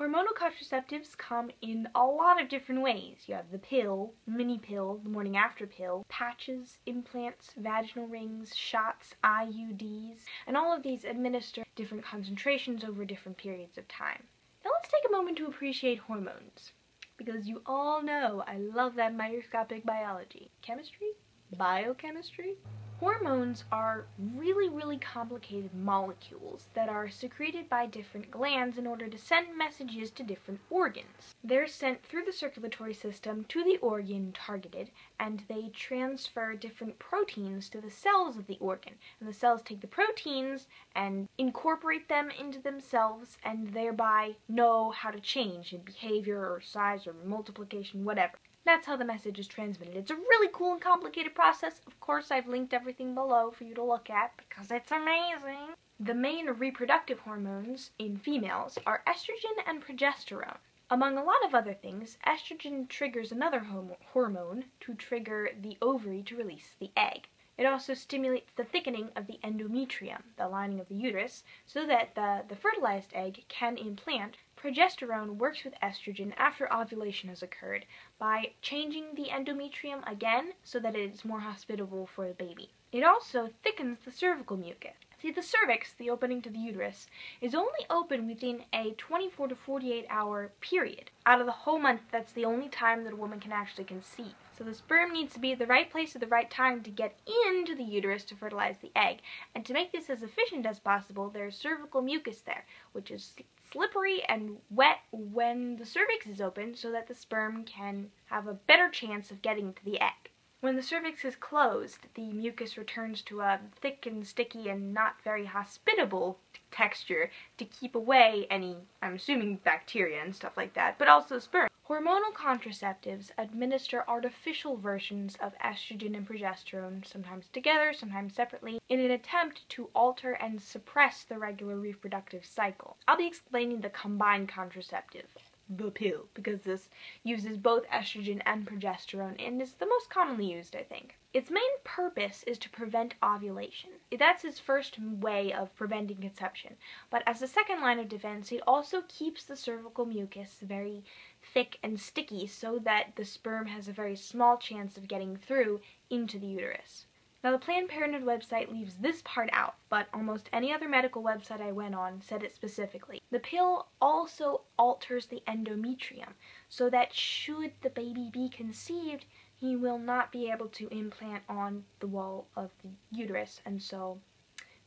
Hormonal contraceptives come in a lot of different ways. You have the pill, mini pill, the morning after pill, patches, implants, vaginal rings, shots, IUDs, and all of these administer different concentrations over different periods of time. Now let's take a moment to appreciate hormones, because you all know I love that microscopic biology. Chemistry? Biochemistry? Hormones are really complicated molecules that are secreted by different glands in order to send messages to different organs. They're sent through the circulatory system to the organ targeted, and they transfer different proteins to the cells of the organ. And the cells take the proteins and incorporate them into themselves and thereby know how to change in behavior or size or multiplication, whatever. That's how the message is transmitted. It's a really cool and complicated process. Of course, I've linked everything below for you to look at because it's amazing. The main reproductive hormones in females are estrogen and progesterone. Among a lot of other things, estrogen triggers another hormone to trigger the ovary to release the egg. It also stimulates the thickening of the endometrium, the lining of the uterus, so that the fertilized egg can implant. Progesterone works with estrogen after ovulation has occurred by changing the endometrium again so that it is more hospitable for the baby. It also thickens the cervical mucus. See, the cervix, the opening to the uterus, is only open within a 24 to 48 hour period. Out of the whole month, that's the only time that a woman can actually conceive. So the sperm needs to be at the right place at the right time to get into the uterus to fertilize the egg. And to make this as efficient as possible, there's cervical mucus there, which is slippery and wet when the cervix is open so that the sperm can have a better chance of getting to the egg. When the cervix is closed, the mucus returns to a thick and sticky and not very hospitable texture to keep away any, I'm assuming, bacteria and stuff like that, but also sperm. Hormonal contraceptives administer artificial versions of estrogen and progesterone, sometimes together, sometimes separately, in an attempt to alter and suppress the regular reproductive cycle. I'll be explaining the combined contraceptive, the pill, because this uses both estrogen and progesterone and is the most commonly used, I think. Its main purpose is to prevent ovulation. That's its first way of preventing conception. But as a second line of defense, it also keeps the cervical mucus very thick and sticky so that the sperm has a very small chance of getting through into the uterus. Now, the Planned Parenthood website leaves this part out, but almost any other medical website I went on said it specifically. The pill also alters the endometrium, so that should the baby be conceived, he will not be able to implant on the wall of the uterus, and so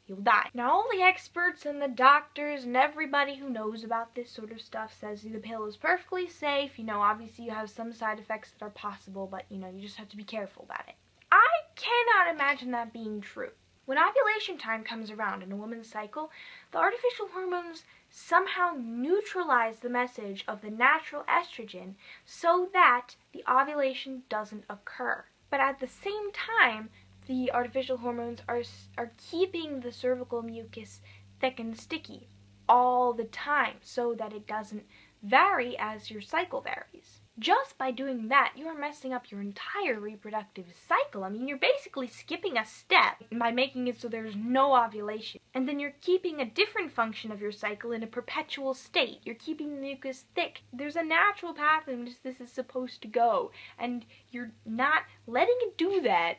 he'll die. Now, all the experts and the doctors and everybody who knows about this sort of stuff says the pill is perfectly safe. Obviously you have some side effects that are possible, but, you just have to be careful about it. I cannot imagine that being true. When ovulation time comes around in a woman's cycle, the artificial hormones somehow neutralize the message of the natural estrogen so that the ovulation doesn't occur. But at the same time, the artificial hormones are keeping the cervical mucus thick and sticky all the time so that it doesn't vary as your cycle varies. Just by doing that, you are messing up your entire reproductive cycle. I mean, you're basically skipping a step by making it so there's no ovulation. And then you're keeping a different function of your cycle in a perpetual state. You're keeping the mucus thick. There's a natural path in which this is supposed to go, and you're not letting it do that.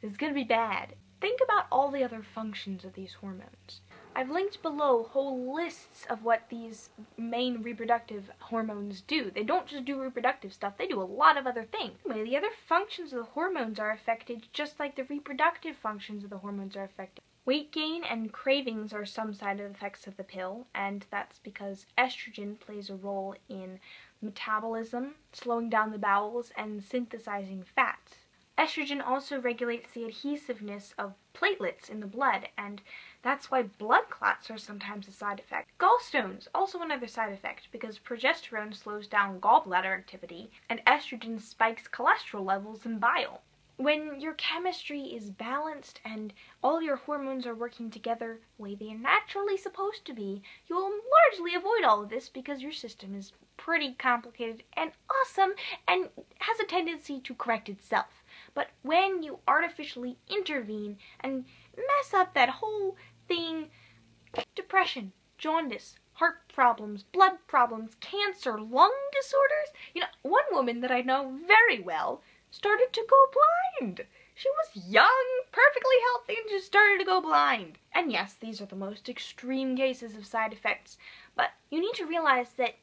It's gonna be bad. Think about all the other functions of these hormones. I've linked below whole lists of what these main reproductive hormones do. They don't just do reproductive stuff, they do a lot of other things. Anyway, the other functions of the hormones are affected just like the reproductive functions of the hormones are affected. Weight gain and cravings are some side effects of the pill, and that's because estrogen plays a role in metabolism, slowing down the bowels, and synthesizing fats. Estrogen also regulates the adhesiveness of platelets in the blood, and that's why blood clots are sometimes a side effect. Gallstones, also another side effect, because progesterone slows down gallbladder activity, and estrogen spikes cholesterol levels in bile. When your chemistry is balanced and all your hormones are working together the way they are naturally supposed to be, you'll largely avoid all of this because your system is pretty complicated and awesome and has a tendency to correct itself. But when you artificially intervene and mess up that whole thing, depression, jaundice, heart problems, blood problems, cancer, lung disorders. You know, one woman that I know very well started to go blind. She was young, perfectly healthy, and just started to go blind. And yes, these are the most extreme cases of side effects, but you need to realize that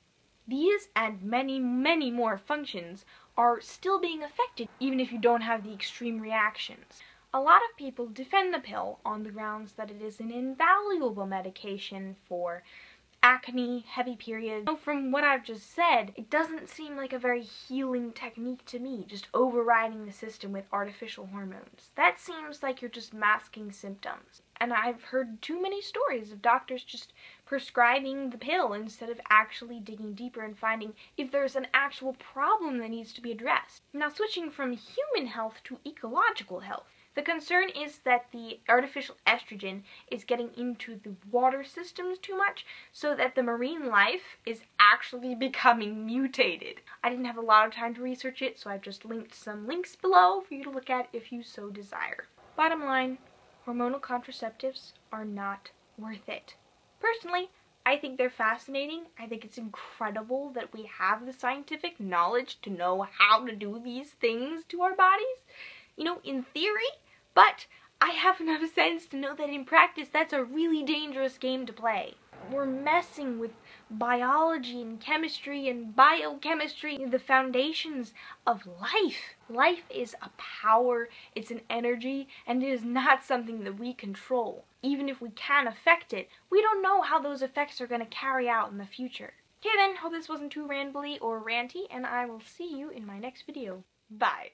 these and many, many more functions are still being affected even if you don't have the extreme reactions. A lot of people defend the pill on the grounds that it is an invaluable medication for acne, heavy periods. From what I've just said, it doesn't seem like a very healing technique to me, just overriding the system with artificial hormones. That seems like you're just masking symptoms. And I've heard too many stories of doctors just prescribing the pill instead of actually digging deeper and finding if there's an actual problem that needs to be addressed. Now, switching from human health to ecological health. The concern is that the artificial estrogen is getting into the water systems too much, so that the marine life is actually becoming mutated. I didn't have a lot of time to research it, so I've just linked some links below for you to look at if you so desire. Bottom line, hormonal contraceptives are not worth it. Personally, I think they're fascinating. I think it's incredible that we have the scientific knowledge to know how to do these things to our bodies. You know, in theory, but I have enough sense to know that in practice that's a really dangerous game to play. We're messing with biology and chemistry and biochemistry, the foundations of life. Life is a power, it's an energy, and it is not something that we control. Even if we can affect it, we don't know how those effects are going to carry out in the future. Okay then, hope this wasn't too rambly or ranty, and I will see you in my next video. Bye!